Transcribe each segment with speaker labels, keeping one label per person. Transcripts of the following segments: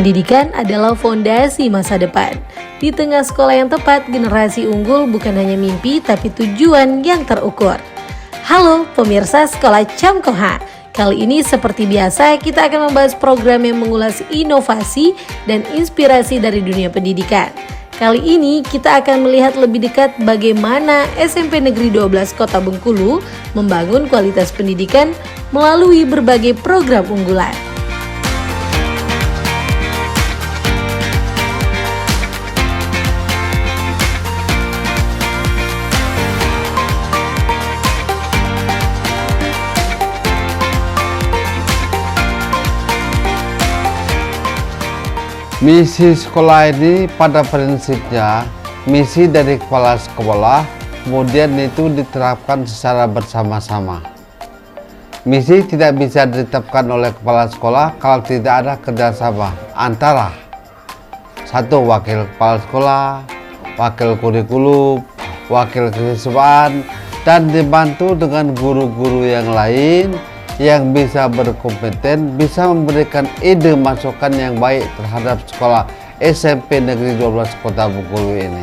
Speaker 1: Pendidikan adalah fondasi masa depan. Di tengah sekolah yang tepat, generasi unggul bukan hanya mimpi tapi tujuan yang terukur. Halo pemirsa Sekolah Camkoha. Kali ini seperti biasa kita akan membahas program yang mengulas inovasi dan inspirasi dari dunia pendidikan. Kali ini kita akan melihat lebih dekat bagaimana SMP Negeri 12 Kota Bengkulu membangun kualitas pendidikan melalui berbagai program unggulan.
Speaker 2: Misi sekolah ini pada prinsipnya misi dari kepala sekolah kemudian itu diterapkan secara bersama-sama. Misi tidak bisa ditetapkan oleh kepala sekolah kalau tidak ada kerjasama antara satu wakil kepala sekolah, wakil kurikulum, wakil kesiswaan, dan dibantu dengan guru-guru yang lain yang bisa berkompeten, bisa memberikan ide masukan yang baik terhadap sekolah SMP Negeri 12 Kota Bengkulu ini.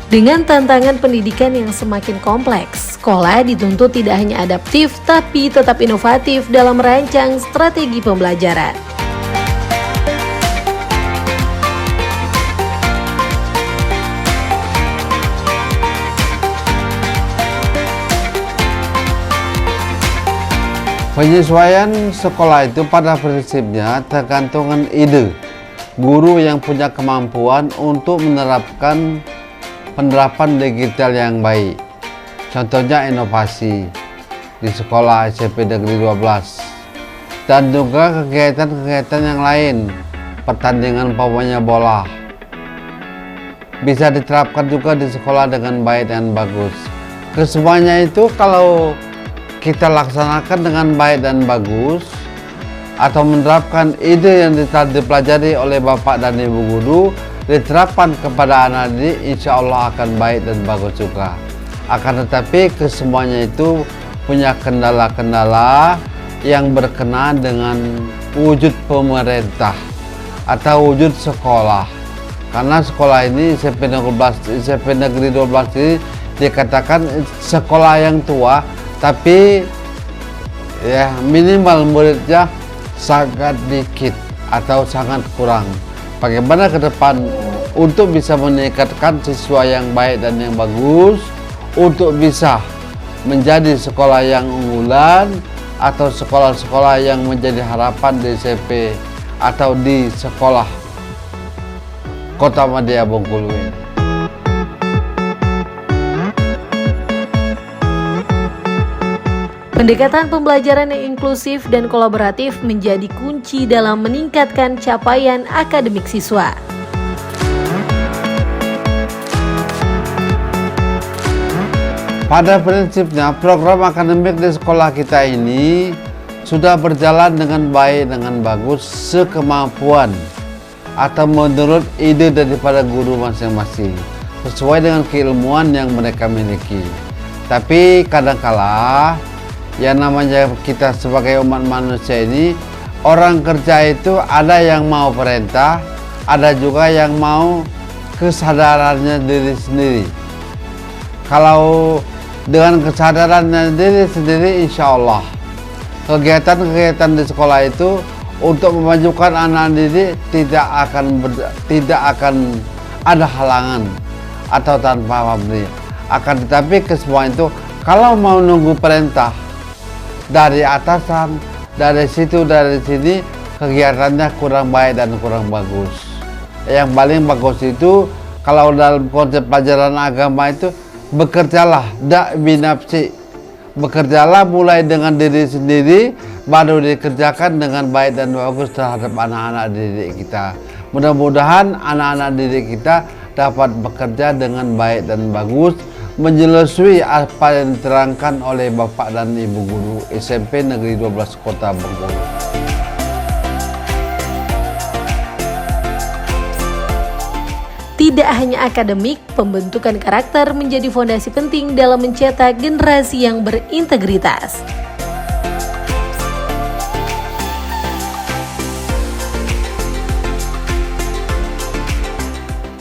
Speaker 1: Dengan tantangan pendidikan yang semakin kompleks, sekolah dituntut tidak hanya adaptif tapi tetap inovatif dalam merancang strategi pembelajaran.
Speaker 2: Penyesuaian sekolah itu pada prinsipnya tergantung ide guru yang punya kemampuan untuk menerapkan penerapan digital yang baik. Contohnya inovasi di sekolah SMP Negeri 12 dan juga kegiatan-kegiatan yang lain, pertandingan umpamanya bola bisa diterapkan juga di sekolah dengan baik dan bagus. Kesemuanya itu kalau kita laksanakan dengan baik dan bagus atau menerapkan ide yang dipelajari oleh Bapak dan Ibu guru diterapkan kepada anak didik, insya Allah akan baik dan bagus juga. Akan tetapi kesemuanya itu punya kendala-kendala yang berkenaan dengan wujud pemerintah atau wujud sekolah. Karena sekolah ini SMP Negeri 12 ini dikatakan sekolah yang tua, tapi ya minimal muridnya sangat dikit atau sangat kurang. Bagaimana ke depan untuk bisa meningkatkan siswa yang baik dan yang bagus, untuk bisa menjadi sekolah yang unggulan atau sekolah-sekolah yang menjadi harapan di SMP atau di sekolah Kota Madya Bengkulu ini.
Speaker 1: Pendekatan pembelajaran yang inklusif dan kolaboratif menjadi kunci dalam meningkatkan capaian akademik siswa.
Speaker 2: Pada prinsipnya program akademik di sekolah kita ini sudah berjalan dengan baik, dengan bagus, sekemampuan atau menurut ide daripada guru masing-masing sesuai dengan keilmuan yang mereka miliki. Tapi kadangkala yang namanya kita sebagai umat manusia ini, orang kerja itu ada yang mau perintah, ada juga yang mau kesadarannya diri sendiri. Kalau dengan kesadarannya diri sendiri, insya Allah kegiatan-kegiatan di sekolah itu untuk memajukan anak didik tidak akan ada halangan atau tanpa pabrik. Akan tetapi kesemua itu kalau mau nunggu perintah dari atasan, dari situ, dari sini, kegiatannya kurang baik dan kurang bagus. Yang paling bagus itu kalau dalam konsep pelajaran agama itu bekerjalah dak binafsi, bekerjalah mulai dengan diri sendiri, baru dikerjakan dengan baik dan bagus terhadap anak-anak didik kita. Mudah-mudahan anak-anak didik kita dapat bekerja dengan baik dan bagus, menjelasui apa yang diterangkan oleh Bapak dan Ibu guru SMP Negeri 12 Kota Bengkulu.
Speaker 1: Tidak Tidak hanya akademik, pembentukan karakter menjadi fondasi penting dalam mencetak generasi yang berintegritas.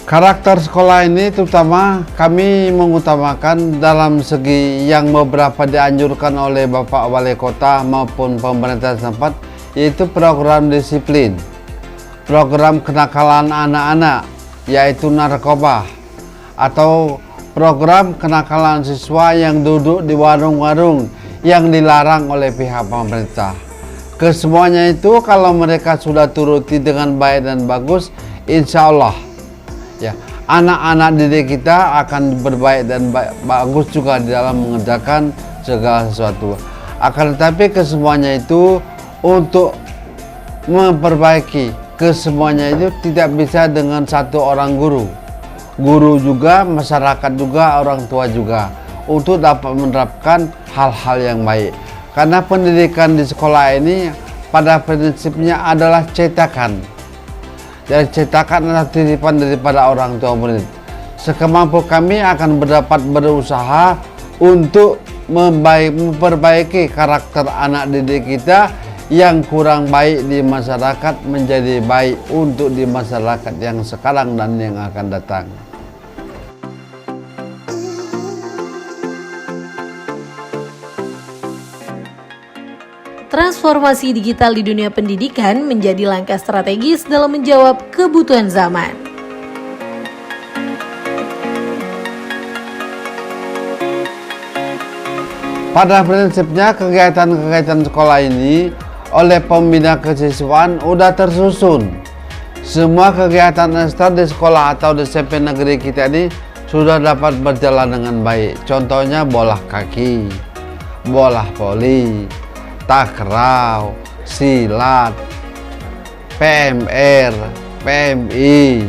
Speaker 2: Karakter sekolah ini terutama kami mengutamakan dalam segi yang beberapa dianjurkan oleh Bapak Wali Kota maupun pemerintah setempat, yaitu program disiplin, program kenakalan anak-anak yaitu narkoba, atau program kenakalan siswa yang duduk di warung-warung yang dilarang oleh pihak pemerintah. Kesemuanya itu kalau mereka sudah turuti dengan baik dan bagus, insya Allah ya, anak-anak didik kita akan berbaik dan bagus juga di dalam mengerjakan segala sesuatu. Akan tetapi kesemuanya itu untuk memperbaiki kesemuanya itu tidak bisa dengan satu orang guru. Guru juga, masyarakat juga, orang tua juga, untuk dapat menerapkan hal-hal yang baik. Karena pendidikan di sekolah ini pada prinsipnya adalah cetakan. Dari cetakan adalah titipan daripada orang tua murid. Sekemampu kami akan berusaha untuk memperbaiki karakter anak didik kita yang kurang baik di masyarakat menjadi baik untuk di masyarakat yang sekarang dan yang akan datang.
Speaker 1: Transformasi digital di dunia pendidikan menjadi langkah strategis dalam menjawab kebutuhan zaman.
Speaker 2: Pada prinsipnya kegiatan-kegiatan sekolah ini oleh pembina kesiswaan sudah tersusun. Semua kegiatan ekstra di sekolah atau di SMP negeri kita ini sudah dapat berjalan dengan baik. Contohnya bola kaki, bola voli, takraw, silat, PMR, PMI,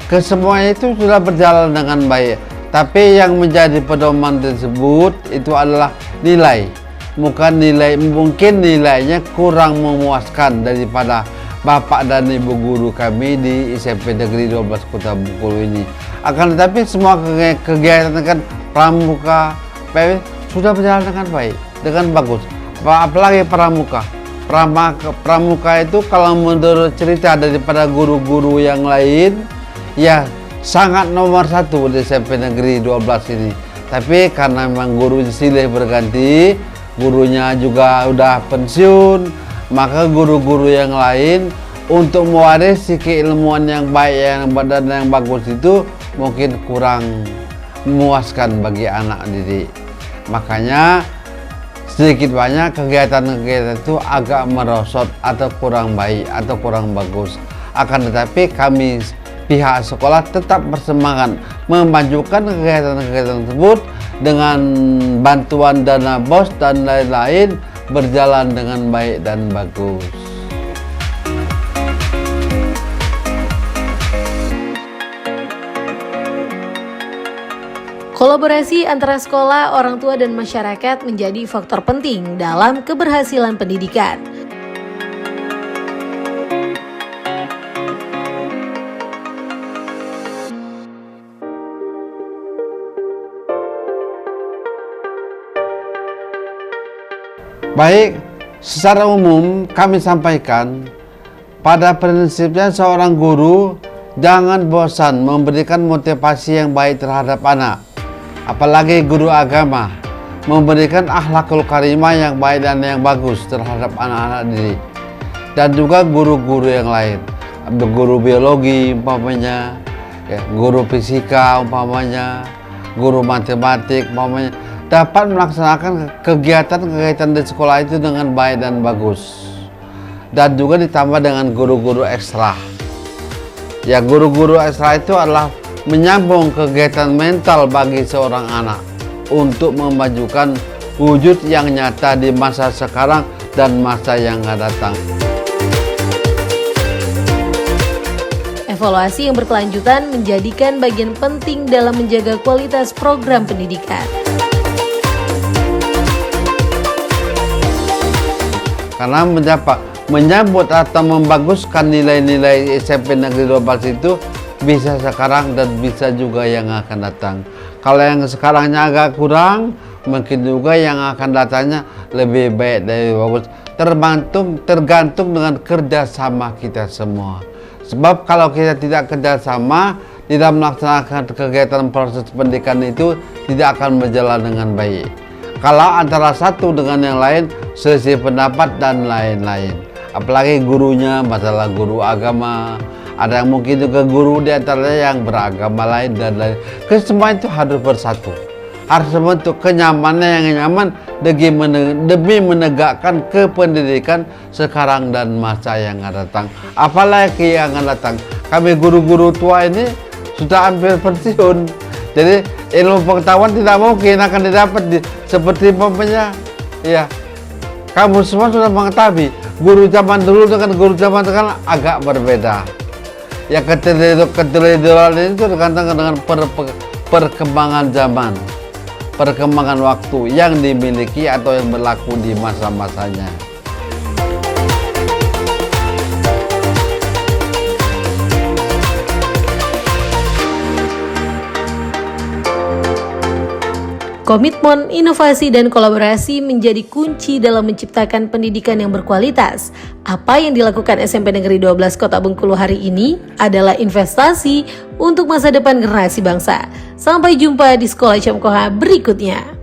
Speaker 2: kesemuanya itu sudah berjalan dengan baik. Tapi yang menjadi pedoman tersebut itu adalah nilai, bukan nilai, mungkin nilainya kurang memuaskan daripada Bapak dan Ibu guru kami di SMP Negeri 12 Kota Bengkulu ini. Akan tetapi semua kegiatan kan pramuka, PMI sudah berjalan dengan baik, dengan bagus. Apalagi pramuka. Pramuka itu kalau menurut cerita daripada guru-guru yang lain ya sangat nomor satu di SMP Negeri 12 ini. Tapi karena memang guru silih berganti, gurunya juga udah pensiun, maka guru-guru yang lain untuk mewarisi keilmuan yang baik dan yang bagus itu mungkin kurang memuaskan bagi anak didik. Makanya sedikit banyak kegiatan-kegiatan itu agak merosot atau kurang baik atau kurang bagus. Akan tetapi kami pihak sekolah tetap bersemangat memajukan kegiatan-kegiatan tersebut dengan bantuan dana BOS dan lain-lain berjalan dengan baik dan bagus.
Speaker 1: Kolaborasi antara sekolah, orang tua, dan masyarakat menjadi faktor penting dalam keberhasilan pendidikan.
Speaker 2: Baik, secara umum kami sampaikan, pada prinsipnya seorang guru jangan bosan memberikan motivasi yang baik terhadap anak. Apalagi guru agama, memberikan akhlakul karimah yang baik dan yang bagus terhadap anak-anak didik. Dan juga guru-guru yang lain, guru biologi umpamanya, ya, guru fisika umpamanya, guru matematik umpamanya, dapat melaksanakan kegiatan-kegiatan di sekolah itu dengan baik dan bagus. Dan juga ditambah dengan guru-guru ekstra. Ya, guru-guru ekstra itu adalah menyambung kegiatan mental bagi seorang anak untuk memajukan wujud yang nyata di masa sekarang dan masa yang akan datang.
Speaker 1: Evaluasi yang berkelanjutan menjadikan bagian penting dalam menjaga kualitas program pendidikan.
Speaker 2: Karena menyambut atau membaguskan nilai-nilai SMP Negeri 12 itu bisa sekarang dan bisa juga yang akan datang. Kalau yang sekarangnya agak kurang, mungkin juga yang akan datangnya lebih baik dari bagus. Tergantung dengan kerjasama kita semua. Sebab kalau kita tidak kerjasama, tidak melaksanakan kegiatan proses pendidikan itu tidak akan berjalan dengan baik. Kalau antara satu dengan yang lain, selisih pendapat dan lain-lain. Apalagi gurunya, masalah guru agama, ada yang mungkin juga guru di antaranya yang beragama lain dan lain. Semua itu harus bersatu, harus membentuk kenyamanan yang nyaman demi menegakkan kependidikan sekarang dan masa yang akan datang. Apalagi yang akan datang, kami guru-guru tua ini sudah hampir pensiun, jadi ilmu pengetahuan tidak mungkin akan didapat seperti umpamanya, ya kamu semua sudah mengetahui guru zaman dulu dengan guru zaman sekarang agak berbeda. Ya ketidakjualan itu tergantung dengan perkembangan zaman, perkembangan waktu yang dimiliki atau yang berlaku di masa-masanya.
Speaker 1: Komitmen, inovasi, dan kolaborasi menjadi kunci dalam menciptakan pendidikan yang berkualitas. Apa yang dilakukan SMP Negeri 12 Kota Bengkulu hari ini adalah investasi untuk masa depan generasi bangsa. Sampai jumpa di Sekolah Camkoha berikutnya.